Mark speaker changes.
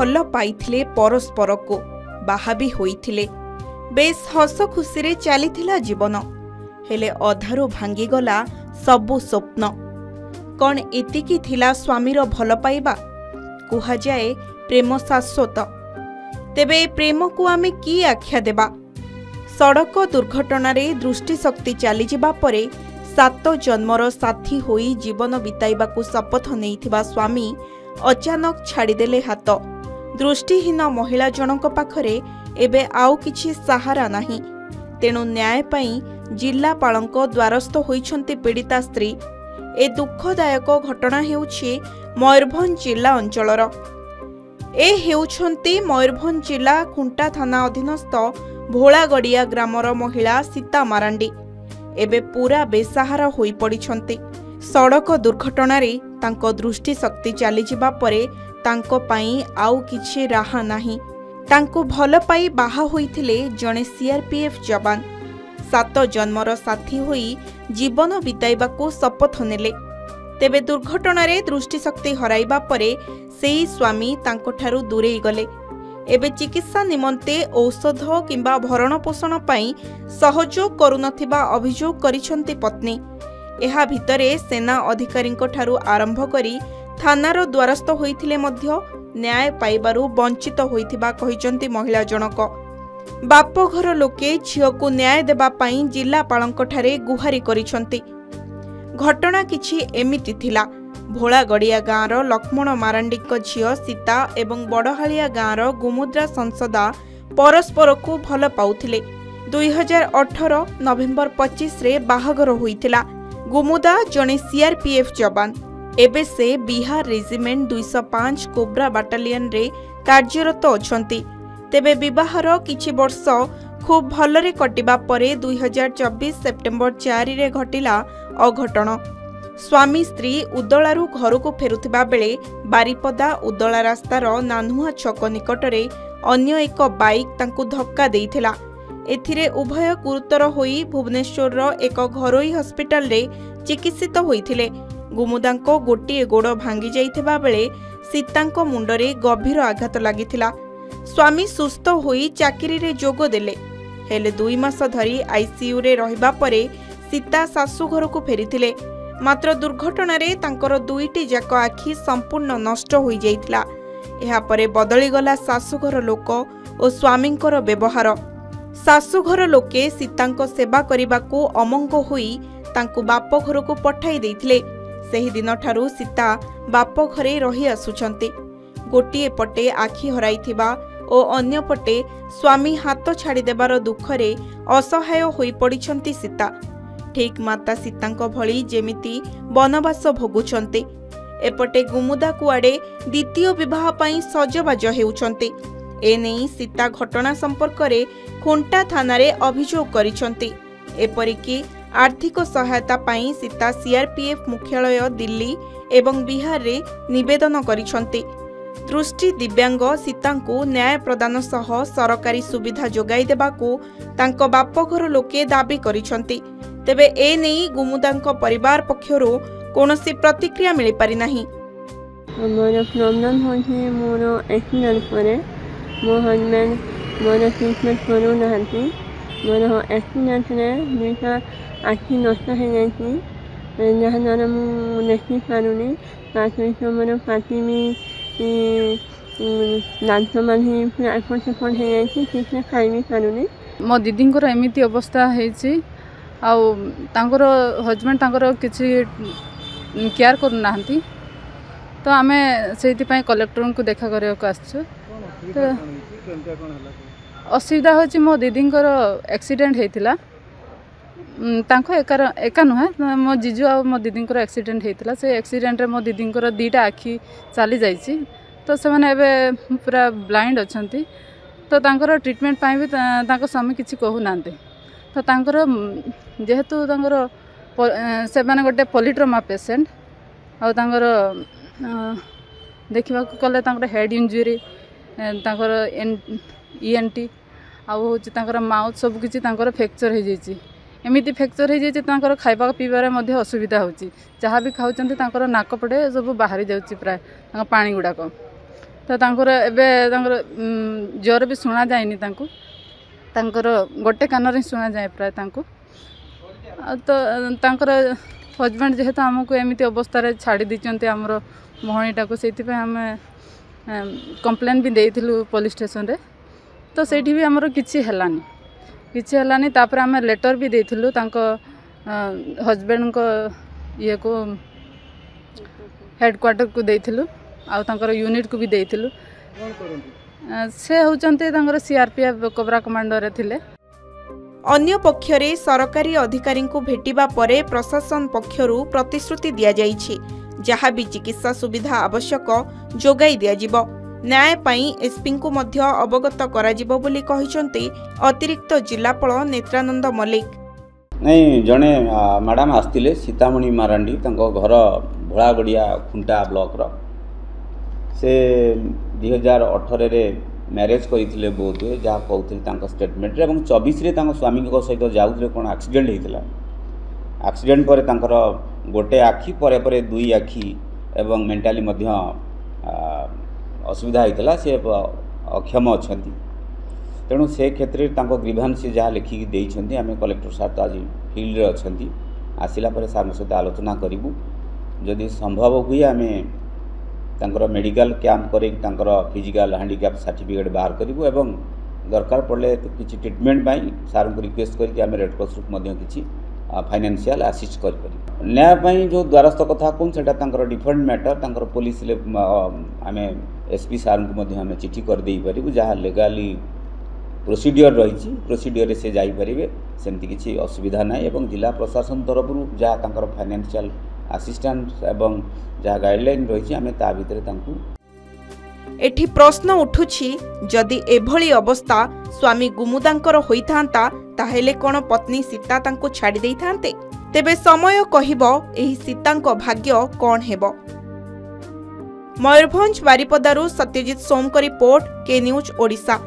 Speaker 1: भल पाइथिले परस्पर को बाहा भी होइथिले बेस हस खुशी चलीथिला जीवन हेले अधारू भांगीगला सबु स्वप्न कौन एतिकी थिला स्वामीर भल पाइबा कुहा जाए प्रेम शाश्वत तेबे प्रेम को आमे की आख्या देबा सड़क दुर्घटन दृष्टिशक्ति चली जिबा परे 7 जन्मर साथी होई जीवन बिताइबाकू शपथ नैथिबा स्वामी अचानक छाड़ीदेले हाथ दृष्टिहीन महिला जनक पाखरे एबे आउ किछि सहारा नाही तेणु न्याय पई जिल्लापालक द्वारस्थ होइछन्ति पीड़िता स्त्री ए दुखदायक घटना हेउछि मयूरभंज जिला अंचलर ए हेउछन्ति मयूरभंज जिला खुंटा थाना अधीनस्थ भोलागड़िया ग्रामर महिला सीता मारांडी एबे पूरा बेसहारा होई पड़िछन्ति सड़क दुर्घटन तांको दृष्टिशक्ति चली जिबा परे तांको पई आउ किछि राहा नाही तांको भल पाई बाहा होइथिले जणे सीआरपीएफ जवान 7 जन्मर साथी होई जीवन बिताइबाकू शपथ नेले तेबे दुर्घटन दृष्टिशक्ति हराइबा परे सेही स्वामी तांकोठारु दूरेई गले एबे चिकित्सा निमंते औषध किंबा भरण पोषण पाई सहयोग करुनथिबा अभियोग करिसंती पत्नी एहा भितरे सेना अधिकारींको ठारु आरंभ करी थानार द्वारस्थ होइथिले मध्य न्याय पाइबारु वंचित होइथिबा कहिसंती महिला जनक बाप घर लोके झियो को न्याय देबा पाई जिल्लापालंक ठारे गुहारी करिसंती घटना किछि एमिति थिला भोलागड़िया गाँवर लक्ष्मण मारांडी झियो सीता एवं बड़हालिया गाँवर गुमुद्रा संसदा परस्पर को भल पाउथिले 2018 नवेम्बर 25 रे बाहागर होइथिला गुमुदा जणे सीआरपीएफ जवान एबे से बिहार रेजिमेंट 205 कोब्रा बाटालियन रे कार्यरत अछंती तेबे विवाहर किछि वर्ष खूब भलरे कटिबा परे 2024 सेप्टेम्बर 4 रे घटिला अघटन स्वामी स्त्री उदलारू घर को फेरुथिबा बेले बारिपदा उदला रास्तार नानुआ छक निकटरे अन्य एक बाइक तांकु धक्का देइथिला एथिरे उभय गुरुतर होई भुवनेश्वर एक घरोई हॉस्पिटल रे चिकित्सित होइथिले गुमुदांको गोटिए गोड़ भांगी जाइथिबा बेले सीतांको मुंडरे गभीर आघात लागिथिला स्वामी सुस्थ होई चाकरी रे जोग देले हेले 2 मास धरी आईसीयू रे रहिबा परे सीता सासु घर को फेरिथिले मात्र दुर्घटन तांकर 2टी जाक आखि संपूर्ण नष्ट होई जाइथिला एहा परे बदली गला सासुघर लोक और स्वामींकर व्यवहार सासुघर लोके सीतांको सेवा करिबाकू अमंग होई तांकू बाप घर को पठाई देइथिले सेही दिन ठारू सीता बाप घरे रही आसुछंती गोटिए पटे आखि हराइथिबा और अन्य पटे स्वामी हाथ छाड़ी देबार दुखरे असहाय होई पड़िछंती सीता ठीक माता सीतांको भली जेमिति वनवास भोगुछंती एपटे गुमुदा कुआडे द्वितीय विवाह पाई सजबाज हेउछंती एनेई सीता घटना संपर्क रे खुंटा थाना रे अभियोग करिछंती एपरिकी आर्थिक सहायता पाई सीता सीआरपीएफ मुख्यालय दिल्ली एवं बिहार रे निवेदन करिछंती दृष्टि दिव्यांग सीतांको न्याय प्रदान सह सरकारी सुविधा जोगाई देबाकू तांको बापघर लोके दाबी करिछंती तेबे ए नेई गुमुदांको परिवार पक्षरु कोनोसी प्रतिक्रिया मिली पारि नाही
Speaker 2: मोर प्रॉब्लम होछि मोर एक्सीडेंट परे मो हस्बैंड मोर ट्रीटमेंट करू नहंती मोर एक्सीडेंट रे दुईटा आखि नष्ट हो जाइछि जहाँ मु देखी पारुनी ता सहित मोर पाटी में दांत मानी पूरा एपट सेपट हो जाइछि ठीक से खाई भी पारुनी
Speaker 3: मो दीदींकर एमिति अवस्था हेछि आउ तांकर हस्बैंड तांकर किछि केयर करू नाहंती तो आमे सेति पय कलेक्टर को देखा करे को आछो तो असुविधा होछि मो दीदींकर एक्सीडेंट हेतिला तांको एका नुहे मो जीजू आ मो दीदींकर एक्सीडेंट हेतिला से एक्सीडेंट रे मो दीदींकर 2टा आखि चली जाइछि तो से माने एबे पूरा ब्लाइंड अछंती तो तांकर ट्रीटमेंट पाई भी तांको स्वामी किछि कहू नांते तो तांकर जेहेतु तांकर से माने गोटे पॉलीट्रमा पेशेंट आ तांकर देखा कले तांकर हेड इंजुरी तांकर ईएनटी आउर माउथ सब किसी फ्रैक्चर हो जाइए एमती फ्रैक्चर हो जाइए खाइबा पीबार असुविधा होची जहाँ भी खाऊँ नाक पटे सब बाहरी जाऊँगी प्राय पानी गुड़ाक तो तांकर एबे तांकर जोर भी सुना जाएनी तांकर गोटे कान रे सुना जाए प्राय तांको तो तांकर हजबैंड जेहेतु आमको एमती अवस्था छाड़ी दीचंते आमर भणीटा को से आम कंप्लेन भी देइथिलु पुलिस स्टेशन रे तो सेठी भी आमर किछि हेलानी तापर आम लेटर भी देइथिलु तांको हजबैंड को ये को हेडक्वार्टर को देइथिलु आ तांकर यूनिट को भी देइथिलु से होचंते तांकर सीआरपीएफ कोबरा कमांडो रे थिले।
Speaker 1: अन्य पक्षरे सरकारी अधिकारी को भेटिबा परे प्रशासन पक्षरु प्रतिश्रुति दिया जाइछि जहाँ भी चिकित्सा सुविधा आवश्यक जोगाई दिया जिवो। न्याय पाई एसपी को मध्य अवगत कराजिवो बोली कहिसंती अतिरिक्त जिलापाल नेत्रानंद मल्लिक।
Speaker 4: नहीं जड़े मैडम आसते सीतामणी मारांडी घर भोलागड़िया खुंटा ब्लॉक रो से 2018 मैरेज करते बहुत हुए जहाँ कहते स्टेटमेंट और 24 स्वामी सहित जाऊे कौन एक्सीडेंट होता एक्सीडेंट पर गोटे आखि पर दुई आखि एवं मेंटाली असुविधा होता से अक्षम अच्छा तेणु से क्षेत्र में ग्रीभांस से जहाँ लिखिकी देते आम कलेक्टर साहब तो आज फिल्ड रे अच्छा आसला सार सहित आलोचना करूँ जदि संभव हुए आम मेडिकल कैंप कर फिजिकल हैंडिकैप सर्टिफिकेट बाहर करूँ एवं दरकार पड़े तो किसी ट्रिटमेंट सार को रिक्वेस्ट करके रेड क्रॉस किसी फाइनेंशियल असिस्ट कर न्याय जो द्वारस्थ कथा कहूँ से डिफरेंट मैटर पुलिस आम एसपी सार को चिठी करदे पारू जहाँ लेगाली प्रोसीडियर रही प्रोसीडियर से जापरेंगे सेमती किसी असुविधा ना एवं जिला प्रशासन तरफ जहाँ फाइनेंशियल असिस्टेंस एवं जहाँ गाइडलाइन रही आम ता भितर
Speaker 1: एठी प्रश्न उठुछि जदि एभली अवस्था स्वामी गुमुदांकर होइथांता ताहेले कोन पत्नी सीता तांको छाड़ी देइथांते तेबे समय कहिबो एही सीतांको भाग्य कोन हेबो। मयूरभंज बारिपदारु सत्यजित सोम को रिपोर्ट के न्यूज ओडिशा।